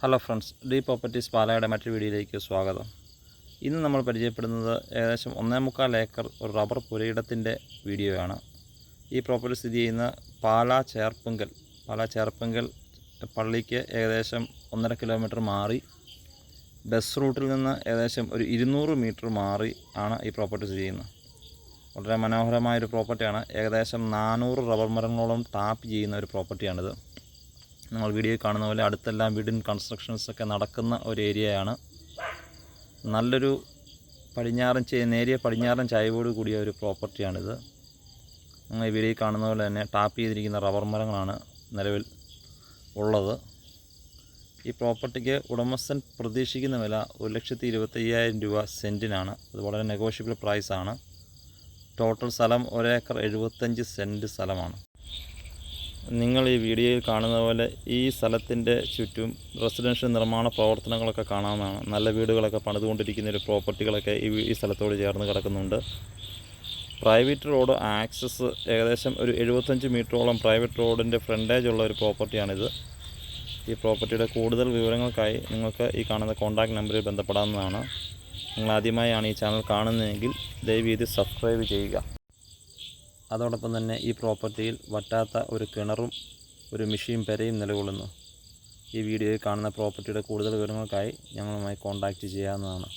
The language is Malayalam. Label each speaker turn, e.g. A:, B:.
A: ഹലോ ഫ്രണ്ട്സ്, ഡി പ്രോപ്പർട്ടീസ് പാലായുടെ മറ്റൊരു വീഡിയോയിലേക്ക് സ്വാഗതം. ഇന്ന് നമ്മൾ പരിചയപ്പെടുന്നത് ഏകദേശം 1.25 ഏക്കർ ഒരു റബ്ബർ പുരയിടത്തിൻ്റെ വീഡിയോയാണ്. ഈ പ്രോപ്പർട്ടി സ്ഥിതി ചെയ്യുന്ന പാലാ ചേർപ്പുങ്കൽ പള്ളിക്ക് ഏകദേശം 1.5 കിലോമീറ്റർ മാറി, ബസ് റൂട്ടിൽ നിന്ന് ഏകദേശം ഒരു 200 മീറ്റർ മാറി ആണ് ഈ പ്രോപ്പർട്ടി സ്ഥിതി ചെയ്യുന്നത്. വളരെ മനോഹരമായൊരു പ്രോപ്പർട്ടിയാണ്. ഏകദേശം 400 റബ്ബർ മരങ്ങളോളം ടാപ്പ് ചെയ്യുന്ന ഒരു പ്രോപ്പർട്ടിയാണിത്. നമ്മൾ വീഡിയോയിൽ കാണുന്ന പോലെ അടുത്തെല്ലാം വീടിൻ കൺസ്ട്രക്ഷൻസൊക്കെ നടക്കുന്ന ഒരു ഏരിയയാണ്. നല്ലൊരു നേരിയ പടിഞ്ഞാറൻ ചായവോട് കൂടിയ ഒരു പ്രോപ്പർട്ടിയാണിത്. നിങ്ങൾ ഈ വീഡിയോയിൽ കാണുന്ന പോലെ തന്നെ ടാപ്പ് ചെയ്തിരിക്കുന്ന റബ്ബർ മരങ്ങളാണ് നിലവിൽ ഉള്ളത്. ഈ പ്രോപ്പർട്ടിക്ക് ഉടമസ്ഥൻ പ്രതീക്ഷിക്കുന്ന വില 1,25,000 രൂപ സെൻറ്റിനാണ്. അത് വളരെ നെഗോഷ്യബിൾ പ്രൈസാണ്. ടോട്ടൽ സ്ഥലം 1 ഏക്കർ 75 സെൻറ്റ് സ്ഥലമാണ്. നിങ്ങൾ ഈ വീഡിയോയിൽ കാണുന്ന പോലെ ഈ സ്ഥലത്തിൻ്റെ ചുറ്റും റെസിഡൻഷ്യൽ നിർമ്മാണ പ്രവർത്തനങ്ങളൊക്കെ കാണാവുന്നതാണ്. നല്ല വീടുകളൊക്കെ പണിതുകൊണ്ടിരിക്കുന്ന ഒരു പ്രോപ്പർട്ടികളൊക്കെ ഈ സ്ഥലത്തോട് ചേർന്ന് കിടക്കുന്നുണ്ട്. പ്രൈവറ്റ് റോഡ് ആക്സസ് ഏകദേശം ഒരു 75 മീറ്ററോളം പ്രൈവറ്റ് റോഡിൻ്റെ ഫ്രണ്ടേജ് ഉള്ള ഒരു പ്രോപ്പർട്ടിയാണിത്. ഈ പ്രോപ്പർട്ടിയുടെ കൂടുതൽ വിവരങ്ങൾക്കായി നിങ്ങൾക്ക് ഈ കാണുന്ന കോൺടാക്റ്റ് നമ്പറിൽ ബന്ധപ്പെടാവുന്നതാണ്. നിങ്ങൾ ആദ്യമായാണ് ഈ ചാനൽ കാണുന്നതെങ്കിൽ ദയവേത് സബ്സ്ക്രൈബ് ചെയ്യുക. അതോടൊപ്പം തന്നെ ഈ പ്രോപ്പർട്ടിയിൽ വറ്റാത്ത ഒരു കിണറും ഒരു മെഷീൻ പെരയും നിലകൊള്ളുന്നു. ഈ വീഡിയോയിൽ കാണുന്ന പ്രോപ്പർട്ടിയുടെ കൂടുതൽ വിവരങ്ങൾക്കായി ഞങ്ങളുമായി കോൺടാക്റ്റ് ചെയ്യാവുന്നതാണ്.